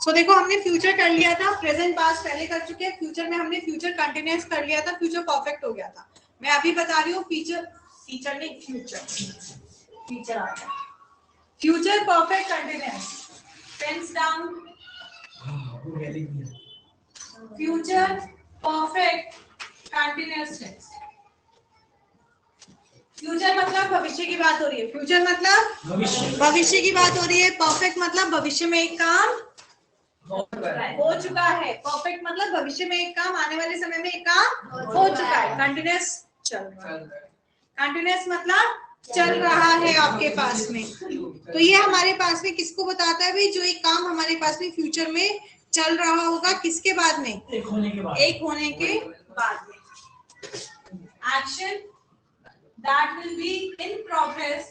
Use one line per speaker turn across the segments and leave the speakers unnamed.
सो देखो हमने फ्यूचर कर लिया था, प्रेजेंट पास्ट पहले कर चुके हैं, फ्यूचर में हमने फ्यूचर कंटिन्यूअस कर लिया था, फ्यूचर परफेक्ट हो गया था। मैं अभी बता रही हूँ फ्यूचर नहीं फ्यूचर आ गया, future perfect continuous, pens down, future perfect continuous tense. Future मतलब भविष्य की बात हो रही है, फ्यूचर मतलब भविष्य की बात हो रही है, परफेक्ट मतलब भविष्य में एक काम हो चुका है, परफेक्ट मतलब भविष्य में एक काम, आने वाले समय में एक काम हो चुका है, कंटिन्यूअस चल रहा है, कंटिन्यूअस मतलब चल रहा है आपके पास में। तो ये हमारे पास में किसको बताता है भाई, जो एक काम हमारे पास में फ्यूचर में चल रहा होगा, किसके बाद में, एक होने के बाद में, action that will be in progress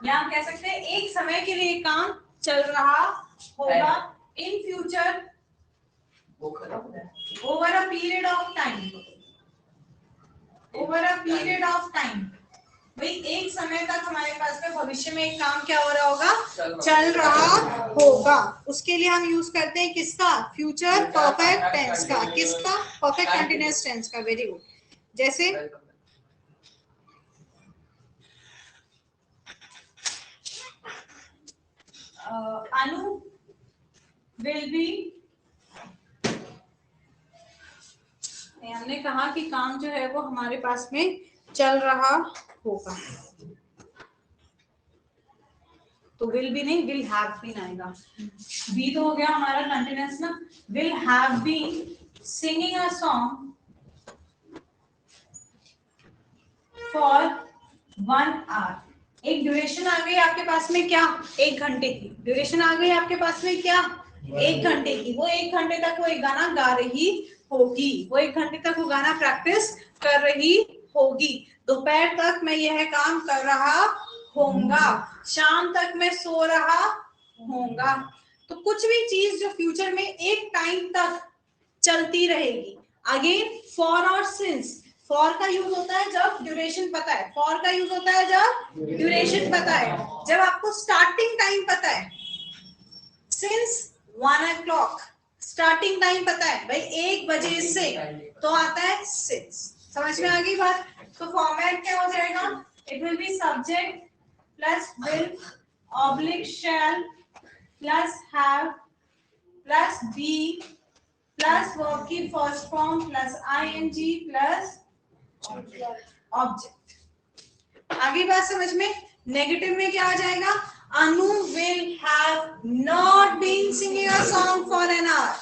या हम कह सकते हैं एक समय के लिए काम चल रहा होगा, in future over a period of time, भाई एक समय तक हमारे पास में भविष्य में एक काम क्या हो रहा होगा, चल रहा होगा, उसके लिए हम यूज करते हैं किसका, फ्यूचर परफेक्ट टेंस का, किसका, परफेक्ट कंटिन्यूअस टेंस का। Very good. जैसे अनु विल बी, हमने कहा कि काम जो है वो हमारे पास में चल रहा होगा, तो विल बी नहीं, विल हैव बीन आएगा, बी तो हो गया हमारा कंटिन्यूअस ना, will have been singing a song for 1 hour, एक ड्यूरेशन आ गई आपके पास में क्या, 1 घंटे की ड्यूरेशन आ गई आपके पास में क्या, 1 घंटे की, वो 1 घंटे तक वो एक गाना गा रही होगी, वो 1 घंटे तक वो गाना प्रैक्टिस कर रही होगी, दोपहर तक मैं यह काम कर रहा होऊंगा, शाम तक मैं सो रहा होऊंगा। तो कुछ भी चीज जो फ्यूचर में एक टाइम तक चलती रहेगी। अगेन फॉर और सिंस, फॉर का यूज होता है जब ड्यूरेशन पता है, फॉर का यूज होता है जब ड्यूरेशन पता है, जब आपको स्टार्टिंग टाइम पता है, सिंस 1 o'clock स्टार्टिंग टाइम पता है भाई 1 बजे से, तो आता है सिंस। समझ में आ गई बात। तो फॉर्मेट क्या हो जाएगा, it will be subject plus will oblique shall plus have plus be plus verb की first form plus ING plus object. आगे बात समझ में। नेगेटिव में क्या आ जाएगा, Anu will have not been singing a song for an hour,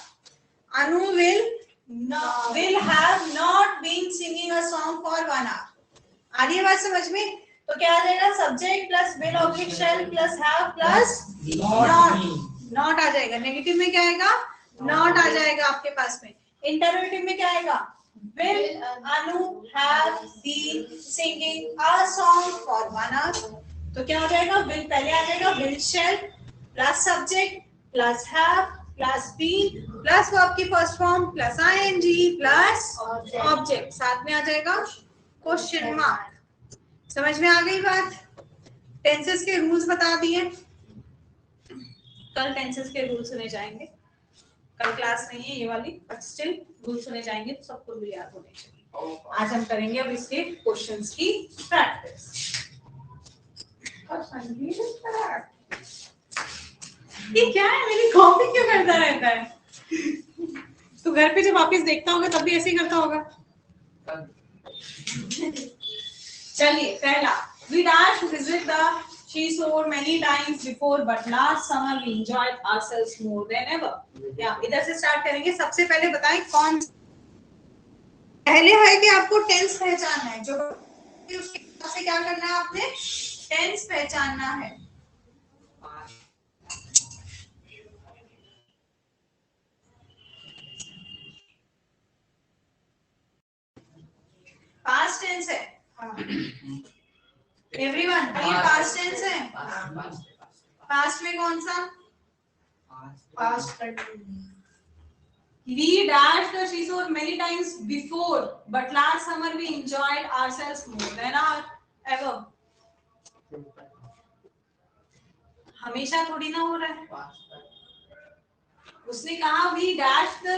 Anu will have not been singing a song for 1 hour. आगे बात समझ में। तो क्या आ जाएगा, subject plus will oblique shall plus have plus not आ जाएगा। नेगेटिव में क्या आएगा, नॉट आ जाएगा आपके पास में। इंटरोगेटिव में क्या आएगा, will Anu have been singing a song for 1 hour। तो क्या हो जाएगा, will पहले आ जाएगा, will shall plus subject plus have plus been plus verb की first form plus ing plus object, साथ में आ जाएगा क्वेश्चन मार्क। समझ में आ गई बात। टेंसेस के रूल्स बता दिए, कल टेंसेस के रूल सुने जाएंगे, कल क्लास नहीं है ये वाली, बट स्टिल रूल सुने जाएंगे तो सबको भी याद होने चाहिए। आज हम करेंगे अब इसके क्वेश्चंस की प्रैक्टिस। ये क्या है, मेरी कॉपी क्यों करता रहता है? तो घर पे जब वापस देखता होगा तब भी ऐसे ही करता होगा। चलिए पहला, we dash to visit the seashore many times before, but last summer we enjoyed ourselves more than ever। या इधर से स्टार्ट करेंगे। सबसे पहले बताएं कौन, पहले है कि आपको टेंस पहचानना है, जो उसके बाद से क्या करना है, आपने टेंस पहचानना है। पास्ट टेंस है एवरीवन, ये पास्ट टेंस है। पास्ट में कौन सा, past we dashed the seashore many times before, but last summer we enjoyed ourselves more than ever। हमेशा थोड़ी ना हो रहा है। उसने कहा we dash the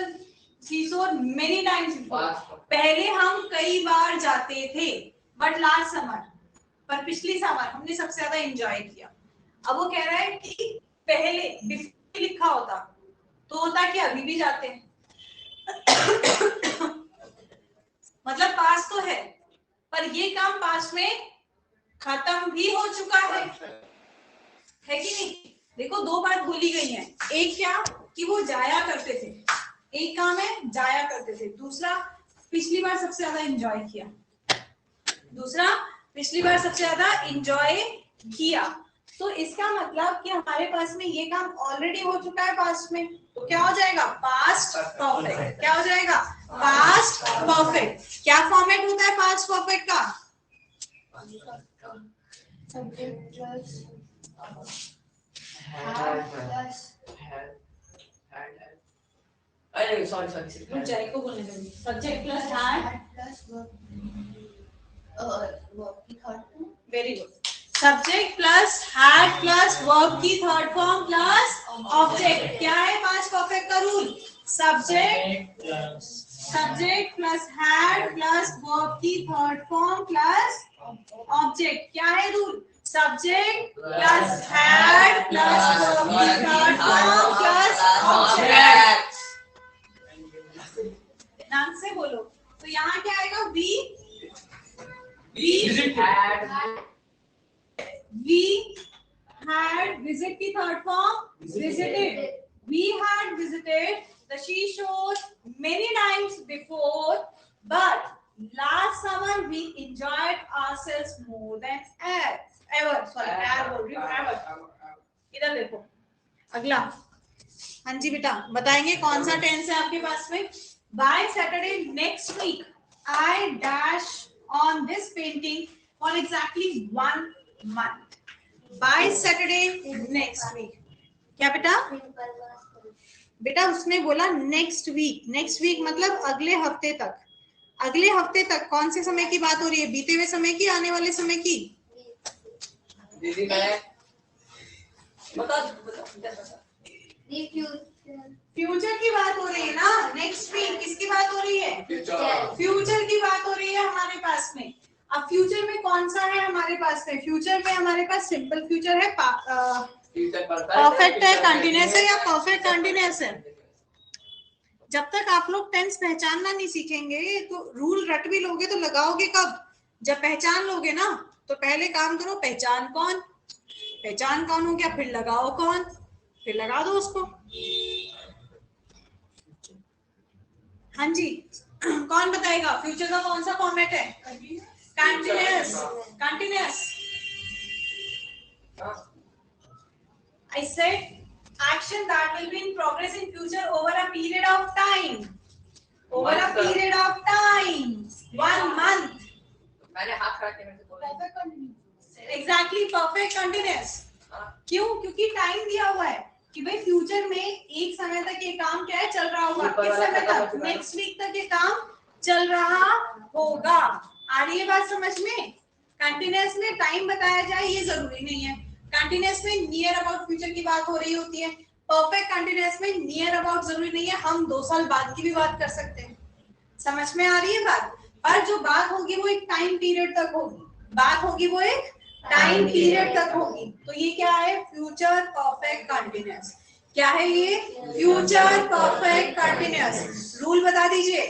seesaw many times. पहले हम कई बार जाते थे बट लास्ट समर, पर पिछली समर हमने सबसे ज्यादा एंजॉय किया। अब वो कह रहा है कि पहले बिफोर लिखा होता तो होता कि अभी भी जाते हैं। मतलब पास तो है पर ये काम पास में खत्म भी हो चुका है कि नहीं? देखो दो बात बोली गई है, एक क्या कि वो जाया करते थे, एक काम है जाया करते थे, दूसरा पिछली बार सबसे ज्यादा एंजॉय किया, दूसरा पिछली बार सबसे ज्यादा एंजॉय किया। तो इसका मतलब कि हमारे पास में ये काम ऑलरेडी हो चुका है पास्ट में, तो क्या हो जाएगा पास्ट परफेक्ट। क्या हो जाएगा पास्ट परफेक्ट। क्या फॉर्मेट होता है पास्ट परफेक्ट का?
Subject plus had plus
अरे सॉरी
ऊंचाई को बोलने दो। Subject plus had
plus verb की third form।
Very good. Subject plus had plus verb की थर्ड फॉर्म प्लस ऑब्जेक्ट। क्या है पास्ट परफेक्ट का rule? Subject plus had plus verb की थर्ड फॉर्म प्लस ऑब्जेक्ट। क्या है rule? Subject plus had plus verb की third form plus object. ध्यान से बोलो। तो यहाँ क्या आएगा? we had visit की third form visited. We had visited the seashore many times before, but last summer we enjoyed ourselves more than ever. इधर देखो अगला। हाँ जी बेटा बताएंगे कौन सा टेंस है आपके पास में? By Saturday next week I dash on this painting for exactly 1 month. By Saturday next week. क्या बेटा? बेटा उसने बोला नेक्स्ट वीक। नेक्स्ट वीक मतलब अगले हफ्ते तक। अगले हफ्ते तक कौन से समय की बात हो रही है? बीते हुए समय की, आने वाले समय की?
दीदी मैं
फ्यूचर की बात हो रही है ना। नेक्स्ट वीक किसकी बात हो रही है? फ्यूचर की बात हो रही है हमारे पास में। अब फ्यूचर में कौन सा है हमारे पास में? फ्यूचर में हमारे पास सिंपल फ्यूचर है, परफेक्ट है, कंटिन्यूअस है या परफेक्ट कंटिन्यूअस है। जब तक आप लोग टेंस पहचानना नहीं सीखेंगे तो रूल रट भी लोगे तो लगाओगे कब? जब पहचान लोगे ना। तो पहले काम करो पहचान कौन, पहचान कौन हो गया फिर लगाओ कौन, फिर लगा दो उसको। हाँ जी कौन बताएगा फ्यूचर का कौन सा फॉर्मेट है? Continuous. Continuous. I said action that will be in progress in future over a period of time. Over a period of time. 1 month.
मैंने हाथ खड़ा किया मेरे को।
Exactly perfect continuous. क्यों? क्योंकि टाइम दिया हुआ है कि भाई फ्यूचर में एक समय तक ये काम क्या है चल रहा होगा। किस समय तक? नेक्स्ट वीक तक ये काम चल रहा होगा। आ रही है बात समझ में? कंटिन्यूअस में टाइम बताया जाए ये जरूरी नहीं है। कंटिन्यूअस में नियर अबाउट फ्यूचर की बात हो रही होती है। परफेक्ट कंटिन्यूअस में नियर अबाउट जरूरी नहीं है, हम 2 साल बाद की भी बात कर सकते हैं। समझ में आ रही है बात? पर जो बात होगी वो एक टाइम पीरियड तक होगी। बात होगी वो एक टाइम पीरियड तक होगी। तो ये क्या है? Future perfect continuous. क्या है ये? Future perfect continuous. रूल बता दीजिए।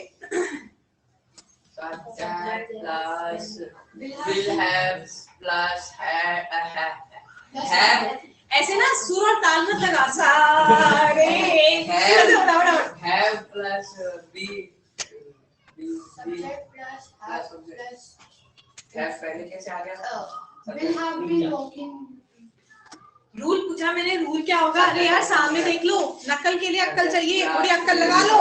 Plus will have plus have
ऐसे ना सुर और ताल मत लगा। सारे
have plus be
subject plus have plus
have पहले कैसे आ गया?
will have been walking।
Rule पूछा मैंने, रूल क्या होगा? अरे यार सामने देख लो, नकल के लिए अक्कल चाहिए, थोड़ी अक्कल लगा लो।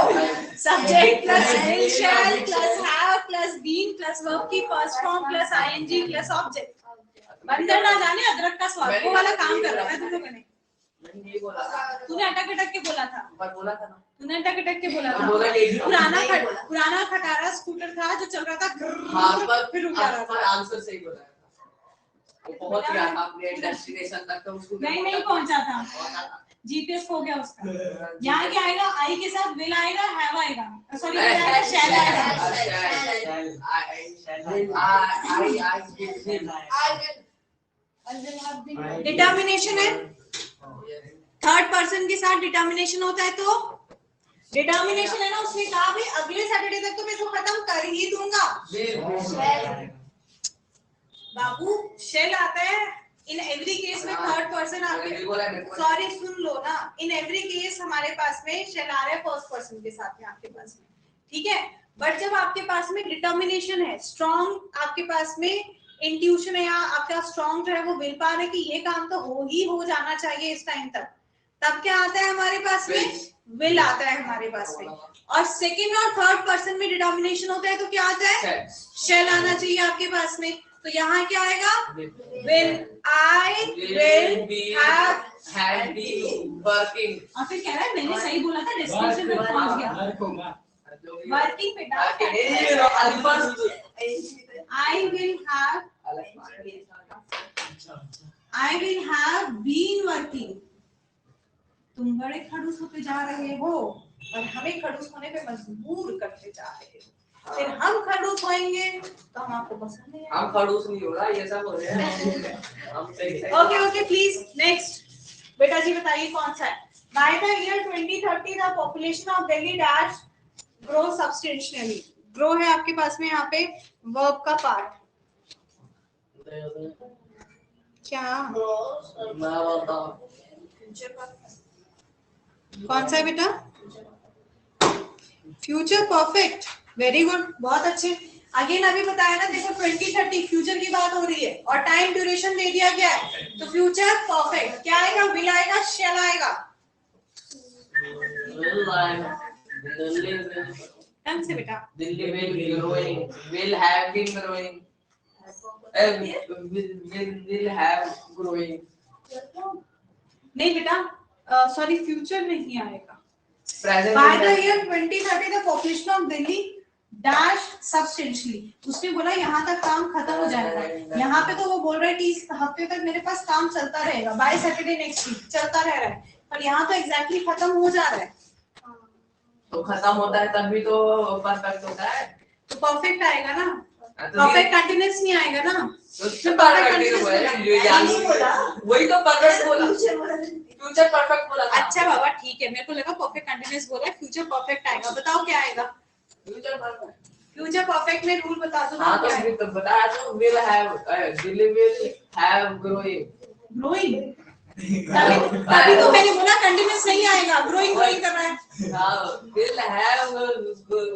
Subject plus will shall plus have plus been plus verb की first form plus ING plus object. बंदर ना जाने अदरक का स्वाद, वो वाला काम कर रहा है तुम लोगों ने।
मैंने ये बोला था।
तूने अटक अटक के बोला था।
पर बोला था ना।
तूने अटक अटक के बोला था। पुराना खटारा स्कूटर था जो चल रहा था,
हाँ,
फिर रुक रहा था।
आंसर सही बोला था।
वो पहुंच गया था अपने डेस्टिनेशन तक, तो उसको
नहीं पहुंचा था, जीपीएस खो गया उसका। यहाँ क्या आएगा, आई के साथ विल आएगा, हैव आएगा, सॉरी शैल आएगा। डिटर्मिनेशन है, थर्ड पर्सन के साथ डिटर्मिनेशन होता है, तो डिटर्मिनेशन है ना, उसने कहा भाई अगले सैटरडे तक तो मैं इसको खत्म कर ही दूंगा। बाबू शेल आता है इन एवरी केस में, थर्ड पर्सन आपके, सॉरी सुन लो ना, इन एवरी केस हमारे पास में शेल आ रहा है फर्स्ट पर्सन के साथ में आपके पास में, ठीक है। बट जब आपके पास में डिटर्मिनेशन है, स्ट्रॉन्ग आपके पास में इंट्यूशन है, या आपका स्ट्रॉन्ग जो है वो विल पावर है कि ये काम तो हो जाना चाहिए इस टाइम तक, तब क्या आता है हमारे पास में, विल आता है हमारे पास में। और सेकंड और थर्ड पर्सन में डिटर्मिनेशन होता है तो क्या आता है, शेल आना चाहिए आपके पास में। तो यहाँ क्या आएगा, will I will have been working, और फिर कह रहा है मैंने सही बोला था, डेस्टिनेशन में पहुंच गया, वर्किंग पे डाल, I will have been working. तुम बड़े खड़ूस होते जा रहे हो और हमें खड़ूस होने पे मजबूर करते जा रहे हो, फिर हम खड़ूस होएंगे तो हम आपको पसंद नहीं आएगा।
हम खड़ूस नहीं हो रहा, ये सब हो रहा है।
ओके प्लीज नेक्स्ट बेटा जी बताइए कौन सा है। Bye the year 2030 the population of Delhi dash grow substantially. Grow है आपके पास में यहाँ पे वर्ब का पार्ट, क्या कौन सा है बेटा, फ्यूचर परफेक्ट, वेरी गुड, बहुत अच्छे। अगेन अभी बताया ना, देखो 2030 फ्यूचर की बात हो रही है और टाइम ड्यूरेशन दे दिया गया है, तो फ्यूचर परफेक्ट क्या आएगा, विल आएगा, शैल आएगा, ढंग से बेटा।
Delhi will growing, will have been growing, will have growing,
नहीं बेटा सॉरी फ्यूचर नहीं आएगा।
Present
by the year 2030 the population of Delhi dash substantially, उसने बोला यहाँ तक काम खत्म हो जाएगा, यहाँ पे तो वो बोल रहे कि इस हफ्ते तक मेरे पास काम चलता रहेगा, बाय सैटरडे नेक्स्ट वीक चलता रह रहा है, पर यहाँ तो एग्जैक्टली खत्म हो जा रहा है।
तो खत्म होता है तब भी तो परफेक्ट होता है,
तो परफेक्ट आएगा ना, परफेक्ट कंटीन्यूअस नहीं आएगा ना,
तो परफेक्ट वही तो परफेक्ट बोला, फ्यूचर परफेक्ट बोला।
अच्छा बाबा ठीक है, मेरे को लगा परफेक्ट कंटीन्यूअस बोला है, फ्यूचर परफेक्ट आएगा, बताओ क्या आएगा,
फ्यूचर परफेक्ट,
फ्यूचर परफेक्ट में रूल बता दो।
हाँ तो बताया तो will have, Delhi will have growing,
तभी तो मैंने बोला कंटीन्यूअस नहीं आएगा, ग्रोइंग कर रहा है।
हाँ विल हैव
ग्रो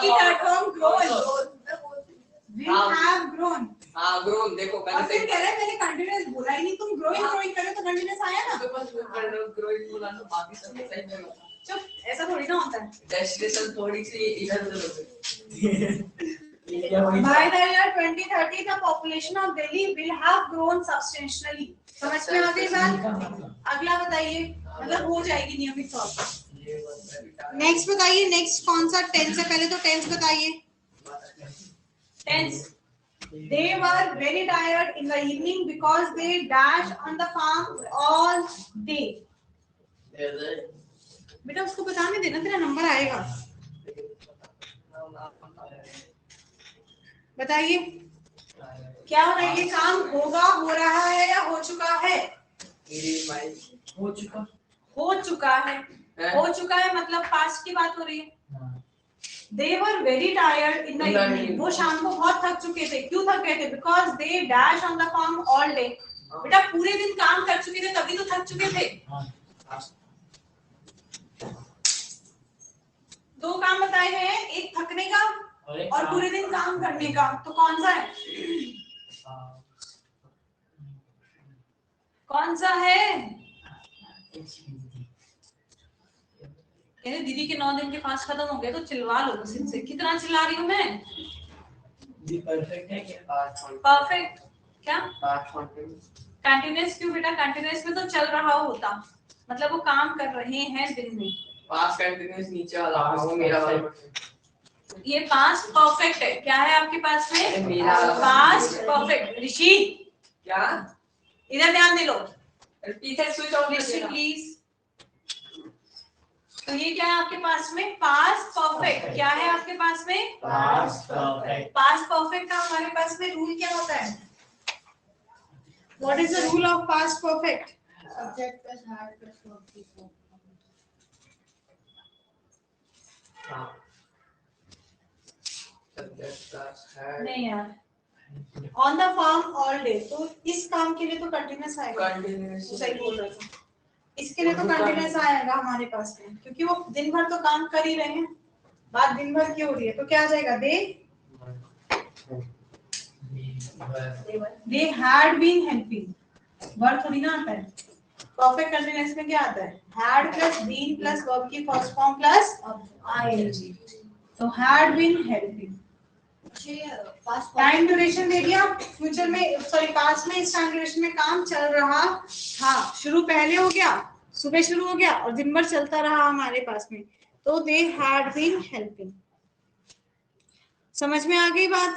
की third form grown, will have grown,
हाँ ग्रोन, देखो
और फिर कह रहे हैं मैंने कंटीन्यूअस बोला ही नहीं, तुम ग्रोइंग करे तो कंटीन्यूअस आया ना,
तो बस ग्रोइंग बोला तो बाकी सब सही बोला।
चुप, ऐसा थोड़ी ना होता है।
डेस्टिनेशन थोड़ी सी इधर-उधर हो गई।
By the year 2030 the population of Delhi will have grown substantially। समझ में आ गई बात? अगला बताइए, मतलब हो जाएगी नियमित तौर पर। नेक्स्ट बताइए, नेक्स्ट कौन सा, टेंस से पहले तो टेंस बताइए। Tense, they were very tired in the evening because they dashed on the farm all day। बेटा उसको बताने देना, तेरा नंबर आएगा। बताइए क्या होता है, ये काम होगा, हो रहा है या हो चुका है?
हो चुका,
हो चुका है, हो चुका है मतलब पास्ट की बात हो रही है। They were very tired in the evening। वो शाम को बहुत थक चुके थे। क्यों थक गए थे? Because they dashed on the farm all day। बेटा पूरे दिन काम कर चुके थे तभी तो थक चुके थे। दो काम बताए हैं, एक थकने का और पूरे दिन काम करने का, तो कौन सा है? कौन सा है? कहते दीदी के 9 दिन के फास्ट खत्म हो गए तो चिल्ला लो बस इनसे। कितना चिल्ला रही हूँ मैं?
परफेक्ट है क्या?
परफेक्ट क्या? कंटिन्यूअस क्यों बेटा? कंटिन्यूअस में तो चल रहा होता, मतलब वो काम कर रहे हैं दिन में।
पास्ट कंटिन्यूअस नीचे वाला वो मेरा वाला
ये पास्ट परफेक्ट है, क्या है आपके पास में?
मेरा
पास्ट परफेक्ट। ऋषि
क्या
इधर ध्यान दे लो,
पीछे स्विच ऑफ
ऋषि
कर
प्लीज। तो ये क्या है आपके पास में? Past perfect. क्या है आपके पास में?
Past perfect.
पास्ट परफेक्ट का हमारे पास में रूल क्या होता है? What is the rule of past perfect?
Subject plus had plus verb before.
नहीं यार, on the form all day, तो इस काम के लिए तो कंटिन्यूअस आएगा।
कंटिन्यूअस
तो सही बोल रहा था, इसके लिए तो कंटिन्यूअस आएगा हमारे पास में, क्योंकि वो दिन भर तो काम कर ही रहे हैं, बात दिन भर की हो रही है, तो क्या आ जाएगा? They had been helping. Verb थोड़ी ना आता है, परफेक्ट कंटिन्यूअस में क्या आता है? Had plus been plus verb की फर्स्ट फॉर्म प्लस आईएनजी, तो had been helping. Time duration दे दिया, फ्यूचर में सॉरी पास्ट में इस टाइम ड्यूरेशन में काम चल रहा था, शुरू पहले हो गया, सुबह शुरू हो गया और दिन भर चलता रहा हमारे पास में, तो दे हैड बीन हेल्पिंग। समझ में आ गई बात?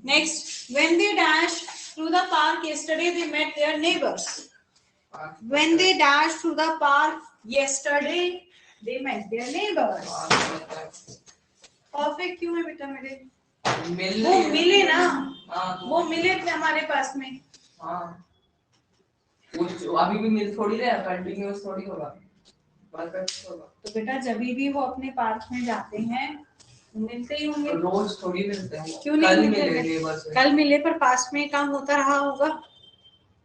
Next, when they dash through the park yesterday they met their neighbours. When they dash through the park yesterday they met their neighbours. Perfect क्यों है बेटा मेरे? वो मिले ना, वो मिले थे हमारे पास में।
अभी भी मिल थोड़ी रहा, कंटिन्यूअस थोड़ी होगा, परफेक्ट होगा।
तो बेटा जब भी वो अपने पार्क में जाते हैं मिलते ही होंगे,
रोज थोड़ी मिलते हैं।
क्यों नहीं
कल
मिलते?
मिले नेबर्स से।
कल मिले पर पास्ट में काम होता रहा होगा।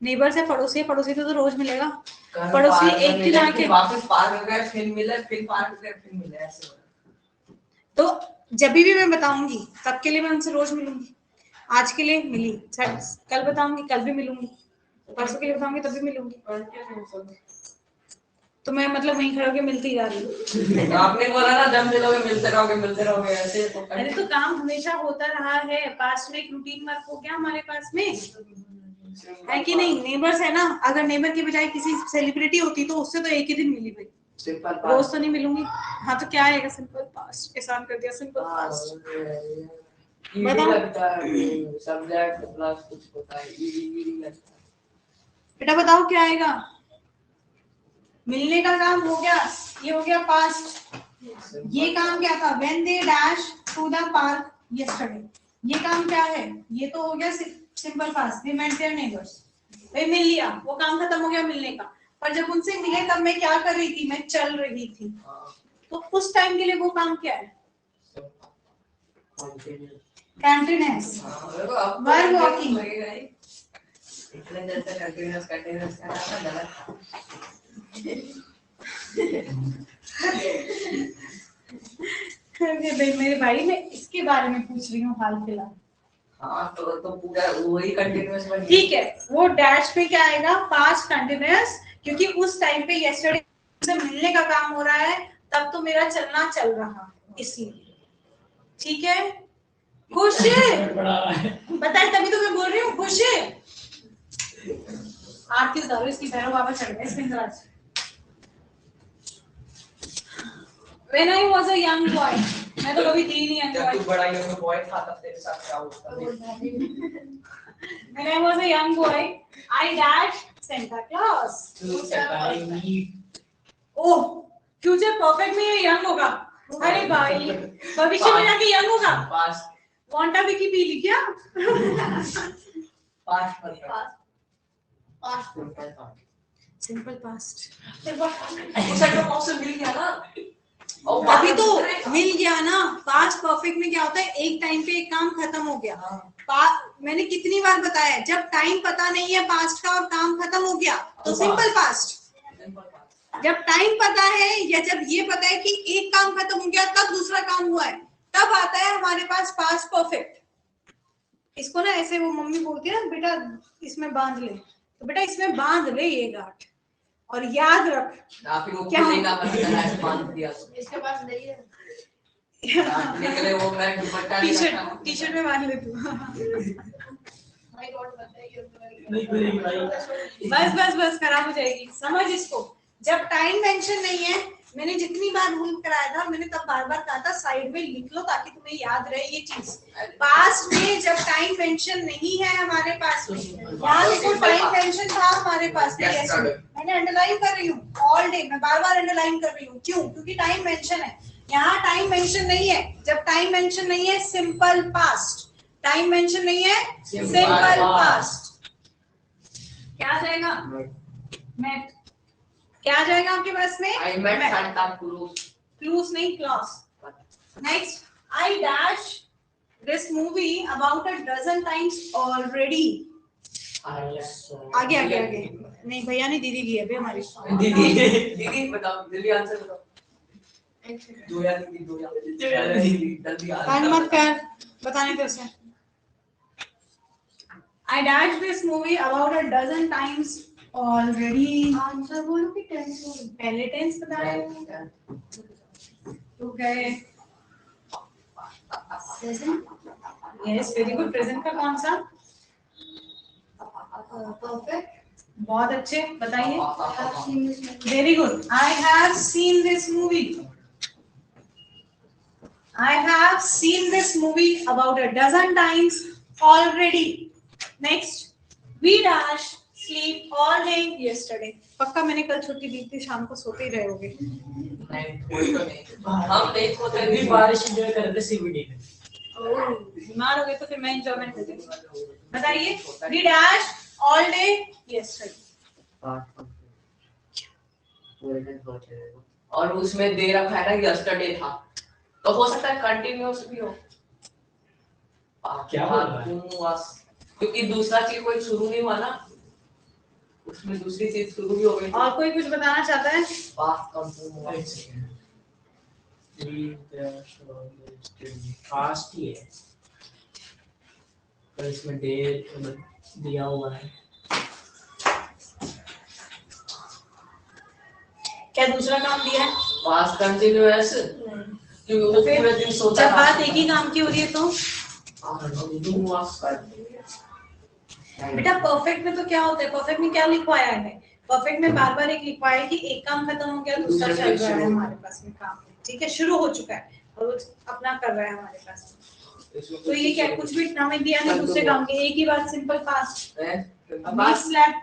नेबर से पड़ोसी, पड़ोसी तो रोज मिलेगा।
कल
पड़ोसी
पार्क
एक
में
दिन
मिले,
आके
फिर वापस पार्क गए, फिर मिले, फिर पार्क गए, फिर मिले, ऐसे हो रहा है।
तो जब भी मैं बताऊंगी तब के लिए मैं उनसे रोज मिलूंगी। आज के लिए मिली, कल बताऊंगी कल भी मिलूंगी, परसों के लिए बताऊंगी तब भी मिलूंगी। तो मैं मतलब वहीं खड़े होकर मिलती जा रही हूँ।
आपने बोला ना जब मिलते रहोगे ऐसे तो
अरे तो काम हमेशा होता रहा है, पास्ट में एक रूटीन वर्क हो गया हमारे पास में, है कि नहीं? नेबर्स है ना, अगर नेबर की बजाय किसी सेलिब्रिटी होती तो उससे तो एक ही दिन मिली भाई, रोज तो नहीं मिलूंगी। हाँ तो क्या आएगा? सिंपल पास्ट, आसान कर दिया, सिंपल पास्ट।
सब्जेक्ट प्लस कुछ होता है, लगता है।
बेटा बताओ क्या आएगा? मिलने का काम हो गया, ये हो गया पास्ट। ये काम क्या था? When they dash to the park yesterday, ये काम क्या है? ये तो हो गया simple past, they met their neighbours. भाई मिल लिया, वो काम खत्म हो गया मिलने का, पर जब उनसे मिले तब मैं क्या कर रही थी? मैं चल रही थी, तो उस टाइम के लिए वो काम क्या है? Continuous verb walking.
इतने देर तक कंटिन्यूअस करना था गलत।
मेरे भाई मैं इसके बारे में पूछ रही हूँ हाल फिलहाल।
हाँ तो पूरा वही कंटिन्यूअस बन गया।
ठीक है, वो डैश पे क्या आएगा? पास्ट कंटिन्यूअस, क्योंकि उस टाइम पे यस्टरडे से मिलने का काम हो रहा है, तब तो मेरा चलना चल रहा, इसलिए। ठीक है, खुश बताए, तभी तो मैं बोल रही हूँ खुश। आरती उतारो इसकी, भैरव बाबा चढ़ गए इसके अंदर आज। When I was a young boy, मैं तो कभी थी नहीं young
जब
boy।
तू बड़ा young boy था तब तेरे साथ क्या होता?
When I was a young boy, I dashed Santa Claus. Oh, future perfect में ये यंग होगा। अरे भाई, भविष्य में जाके यंग होगा।
पास्ट
वांटा विकी पी ली क्या?
Past
simple past.
उस टाइम मौसम मिल गया ना,
अभी तो मिल गया ना। पास्ट परफेक्ट में क्या होता है? एक टाइम पे एक काम खत्म हो गया। मैंने कितनी बार बताया, जब टाइम पता नहीं है पास्ट का और काम खत्म हो गया तो सिंपल पास्ट। जब टाइम पता है या जब ये पता है कि एक काम खत्म हो गया तब दूसरा काम हुआ है, तब आता है हमारे पास पास्ट परफेक्ट। इसको ना ऐसे वो मम्मी बोलती है ना, बेटा इसमें बांध ले, तो बेटा इसमें बांध ले ये गांठ, और याद रख
क्या बांध दिया
इसके पास नहीं है।
निकले वो मैं दुपट्टा
टी शर्ट में बांध ले तू।
भाई गॉड बताइए
बस खराब हो जाएगी। समझ इसको, जब टाइम मेंशन नहीं है मैंने जितनी बार रूल कराया था मैंने तब बार बार कहा था साइड में लिख लो ताकि तुम्हें याद रहे ये चीज। पास्ट में जब टाइम मेंशन नहीं है हमारे पास में, यहाँ देखो टाइम मेंशन था हमारे पास में, yes, मैंने अंडरलाइन कर रही हूँ ऑल डे, मैं बार बार अंडरलाइन कर रही हूँ, क्यों? क्योंकि टाइम मेंशन है। यहाँ टाइम मेंशन नहीं है, जब टाइम मेंशन नहीं है सिंपल पास्ट, टाइम मेंशन नहीं है सिंपल पास्ट। क्या आ जाएगा? मेट। क्या आ जाएगा आपके पास में?
I met Santa Claus.
Clues नहीं, Claus. Next, I dash this movie about a dozen times already. आगे आगे आगे नहीं, भैया ने दीदी की है अभी हमारी।
दीदी बताओ, जल्दी आंसर बताओ। दीदी जल्दी
कान मत कर, बताने दो उसे। I dashed this movie about a dozen times already.
Answer बोलो कि टेंस बोलो।
पहले टेंस बता रहे हो तो गए। Yes very good. प्रेजेंट का कौन सा?
परफेक्ट।
बहुत अच्छे, बताइए। Very good. I have seen this movie. I have seen this movie about a dozen times already. Next, we dash sleep all day yesterday. पक्का मैंने कल छुट्टी दी थी, शाम को सोते ही रहे होगे।
हम नहीं सोते
भी बारिश एंजॉय कर रहे सीवीडी में।
बीमार हो गए तो फिर मैं एंजॉयमेंट करती। बताइए, we dash all day yesterday.
और उसमें दे रखा है ना यस्टरडे था, तो हो सकता है कंटिन्यूअस भी हो।
क्या बोल रहा है?
क्योंकि दूसरा चीज कोई शुरू नहीं हुआ ना, उसमें दूसरी चीज शुरू भी हो गई।
और कोई कुछ बताना चाहता है?
फास्ट ही है, पर इसमें डेट दिया हुआ है।
क्या दूसरा काम दिया है?
पास्ट कंटिन्यूअस, क्योंकि वो पूरे दिन सोता
जब बात एक ही काम की हो रही है तो बेटा परफेक्ट में तो क्या होता है? परफेक्ट में क्या लिखवाया है? परफेक्ट में बार बार एक लिखवाया है कि एक काम खत्म हो गया दूसरा चल रहा है हमारे पास में काम, ठीक है, शुरू हो चुका है और वो अपना कर रहा है हमारे पास में। तो ये क्या कुछ भी हमें दिया नहीं दूसरे काम के, एक ही बात simple past. We slept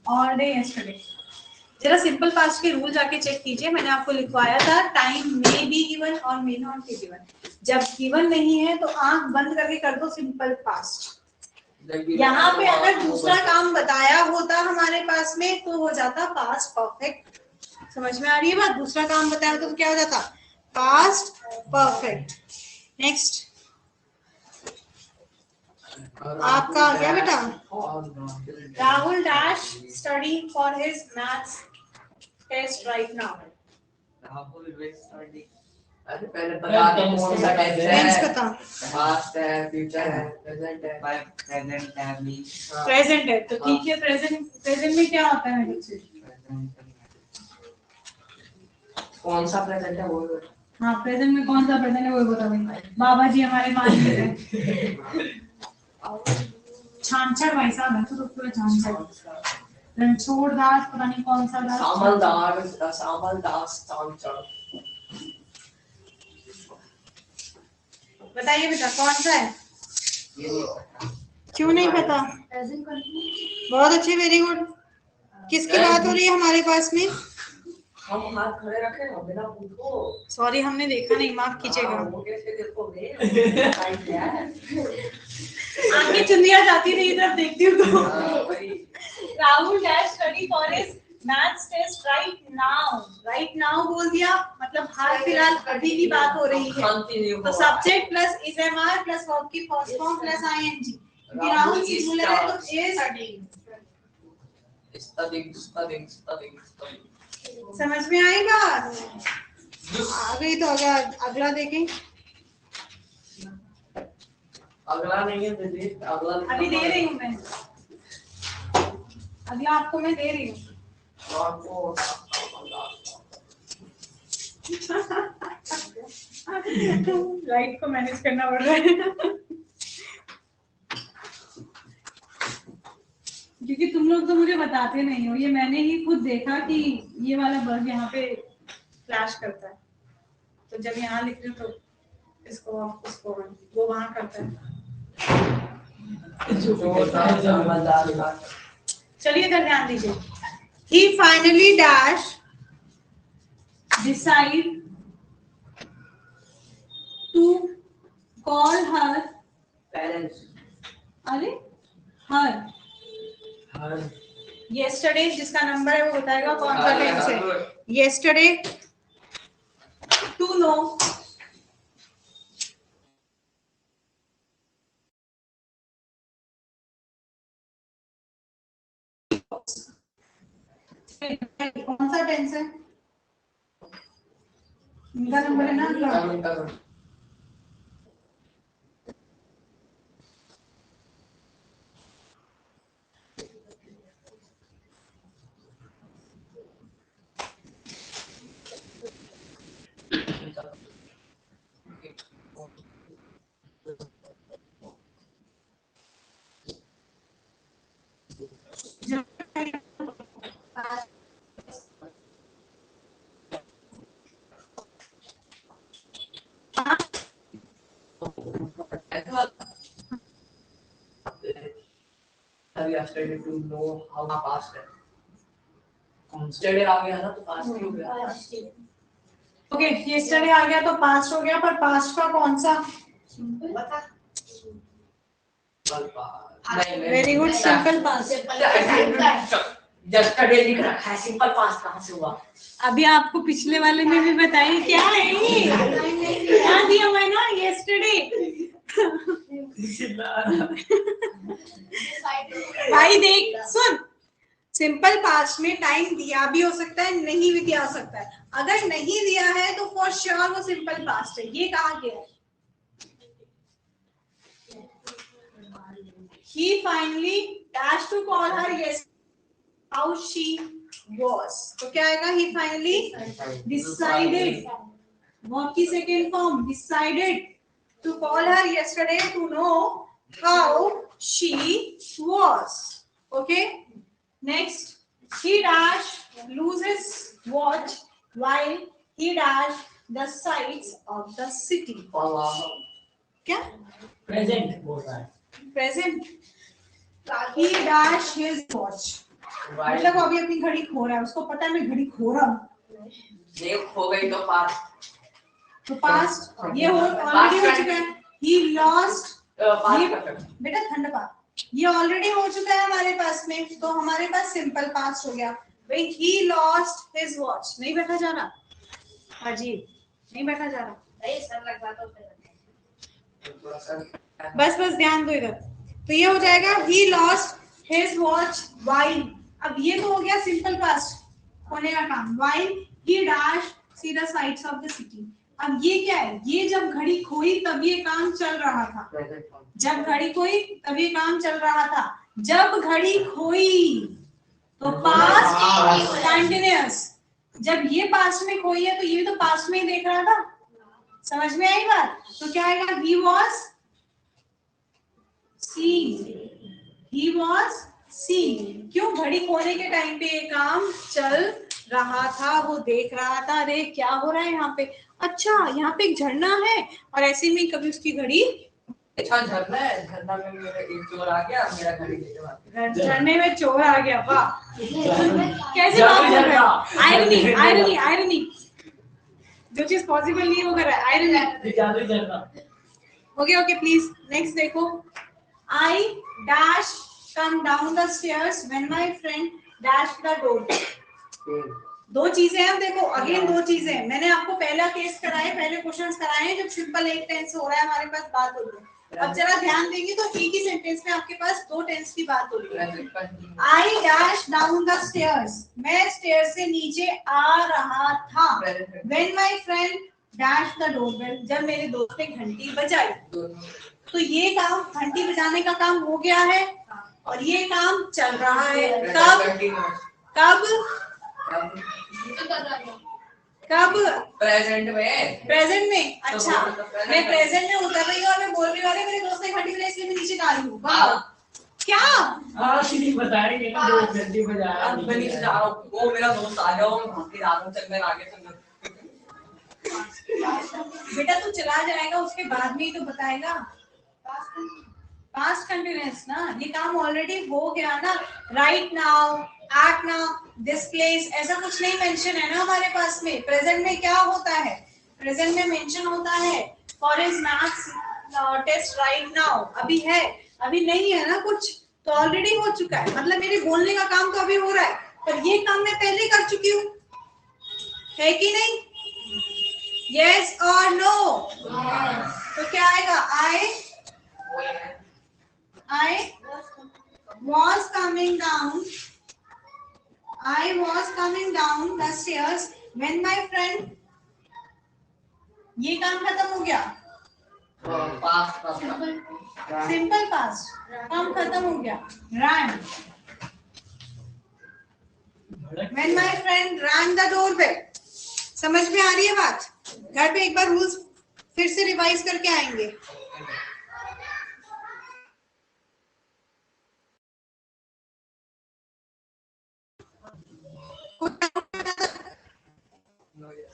all day yesterday. जरा सिंपल पास्ट के रूल जाके चेक कीजिए, मैंने आपको लिखवाया था टाइम मे बी गिवन और मे नॉट बी गिवन। जब गिवन नहीं है तो आंख बंद करके कर दो सिंपल पास्ट। यहाँ पे अगर दूसरा काम बताया होता हमारे पास में तो हो जाता पास्ट परफेक्ट। समझ में आ रही है बात? दूसरा काम बताया होता तो क्या हो जाता? Past perfect. नेक्स्ट आपका आ गया बेटा। Rahul dash study for his maths test right now.
अरे पहले बता दो कौन सा टेंस
टेंस
है।
बता।
पास्ट है, फ्यूचर है, प्रेजेंट है।
प्रेजेंट है अभी।
प्रेजेंट है तो ठीक है। प्रेजेंट में क्या होता है बच्चे?
कौन सा प्रेजेंट है वो?
हाँ प्रेजेंट में कौन सा प्रेजेंट है वो बता भाई। बाबा जी हमारे मान हैं। छानछड़ भाई साहब है तो पूरा छानछड़। रणछोड़ दास पता नहीं कौन सा दास।
सामल दास छानछड़।
बताइए बेटा कौन सा है? क्यों नहीं पता? बहुत अच्छे, वेरी गुड। किसकी बात हो रही है हमारे पास में?
हम हाथ खड़े रखे हैं बिना पूछो।
सॉरी हमने देखा नहीं, माफ कीजिएगा।
वो कैसे देखोगे?
आंखें चुंदिया जाती रही इधर देखती हूँ तो। Rahul dash study for his maths test right now. Right now बोल दिया मतलब हाल फिलहाल अभी की बात हो रही है। तो subject plus is am are plus verb की first form plus ING. Rahul singular है तो इज
studying।
समझ में आई बात? आ गई तो अगला देखें।
अगला नहीं है दीदी, अगला
अभी दे रही हूँ मैं, अगला आपको मैं दे रही हूँ। राइट को मैनेज करना पड़ रहा है। क्योंकि तुम लोग तो मुझे बताते नहीं हो, ये मैंने ही खुद देखा कि ये वाला बल्ब यहाँ पे फ्लैश करता है, तो जब यहाँ लिखते हो तो इसको ऑफ, उसको ऑन, वो वहाँ करता है। चलिए इधर ध्यान दीजिए। He finally dash decide to call her
parents
अरे her yesterday, जिसका नंबर है वो बताएगा कौन सा टेंस है। yesterday to know कौन सा टेंस है, इनका नंबर है ना का।
yesterday to know how past है। yesterday आ गया ना तो past ही हो गया।
ओके, yesterday आ गया तो पास्ट हो गया, पर पास्ट का कौन सा?
बता।
Very good, simple past.
yesterday लिख रखा है, सिंपल पास्ट कहाँ से हुआ?
अभी आपको पिछले वाले में भी बताइए क्या है ये, क्या दिया हुआ है ना yesterday। भाई देख सुन, सिंपल पास्ट में टाइम दिया भी हो सकता है, नहीं भी दिया हो सकता है। अगर नहीं दिया है तो फॉर श्योर वो सिंपल पास्ट है। ये कहाँ गया है? He finally dashed to call her yes how she was, तो क्या आएगा? He finally decided, what की second form? Decided to call her yesterday to know how she was. Okay, next, he dash loses watch while he dash the sights of the city. क्या
present बोल रहा है।
present? he dash his watch, मतलब अभी अपनी घड़ी खो रहा है, उसको पता है मैं घड़ी खो रहा हूँ,
देख हो गई तो पास्ट।
तो पास्ट ये ऑलरेडी हो चुका है। he lost, बेटा ठंड पा, ये ऑलरेडी हो चुका है हमारे पास में, तो हमारे पास सिंपल पास्ट हो गया। भाई he lost his watch, नहीं बैठा जा रहा अजीब, नहीं बैठा जा रहा, बस बस ध्यान दो इधर। तो ये हो जाएगा he lost his watch while, अब ये तो हो गया सिंपल पास्ट होने का काम, while he dashed see the sights of the city। अब ये क्या है? ये जब घड़ी खोई तब ये काम चल रहा था, जब घड़ी खोई तब ये काम चल रहा था। जब घड़ी खोई तो पास्ट कंटिन्यूअस, जब ये पास्ट में खोई है तो ये भी तो पास्ट में ही देख रहा था। समझ में आई बात? तो क्या आएगा? he was seeing, he was seeing। क्यों? घड़ी खोने के टाइम पे ये काम चल रहा था, वो देख रहा था, अरे क्या हो रहा है यहाँ पे, अच्छा यहाँ पे एक झरना है, और ऐसे में कभी उसकी घड़ी,
अच्छा झरना है, झरना में मेरा एक चोर आ गया, मेरा घड़ी लेके भाग गया।
झरने में चोर आ गया, वाह कैसे बात कर रहे हो? आयरनी आयरनी आयरनी, जो चीज पॉसिबल नहीं है वो कर रहा है, आयरनी।
जादू झरना।
ओके ओके प्लीज नेक्स्ट देखो। I dash come down the stairs when my friend dashed the door। दो चीजें हैं, देखो अगेन दो चीजें हैं। मैंने आपको पहला केस कराए, पहले क्वेश्चंस कराए हैं जब सिंपल एक टेंस हो रहा है हमारे पास, बात हो रही है। अब जरा ध्यान देंगे तो एक ही सेंटेंस में आपके पास दो टेंस की बात हो रही है। I dash down the stairs, मैं स्टेयर से नीचे आ रहा था। When my friend dashed the doorbell, जब मेरे दोस्त ने घंटी बजाई। तो ये काम, घंटी बजाने का काम हो गया है और ये काम चल रहा है। कब कब कब?
प्रेजेंट में।
प्रेजेंट में। अच्छा मैं प्रेजेंट में उतर रही हूँ और मैं बोल रही हूँ अरे मेरे दोस्त ने घंटी बजाई इसलिए मैं नीचे आ रही हूँ। वाह क्या
श्री बता रही है ना 2 घंटे बजाया
अब मैं नीचे जा रहा हूँ, वो मेरा दोस्त आ जाओ, मैं भाग के जा रहा हूँ, चल मैं आगे चल।
बेटा तू चला जाएगा उसके बाद में ही तो बताएगा। पास्ट कंटिन्यूअस ना, ये काम ऑलरेडी हो गया ना। Right now, at now, this place, ऐसा कुछ नहीं मेंशन है ना हमारे पास में। प्रेजेंट में क्या होता है? प्रेजेंट में मेंशन होता है for his maths test right now. अभी है, अभी नहीं है ना कुछ, तो ऑलरेडी हो चुका है। मतलब मेरे बोलने का काम तो अभी हो रहा है, पर ये काम मैं पहले कर चुकी हूँ, है कि नहीं? यस और नो? तो क्या आएगा? I was coming down. I was coming down the stairs when my friend. ये काम खत्म हो गया। सिंपल पास्ट, काम खत्म हो गया। ran. When my friend rang the doorbell. समझ में आ रही है बात? घर पे एक बार रूल्स फिर से रिवाइज करके आएंगे।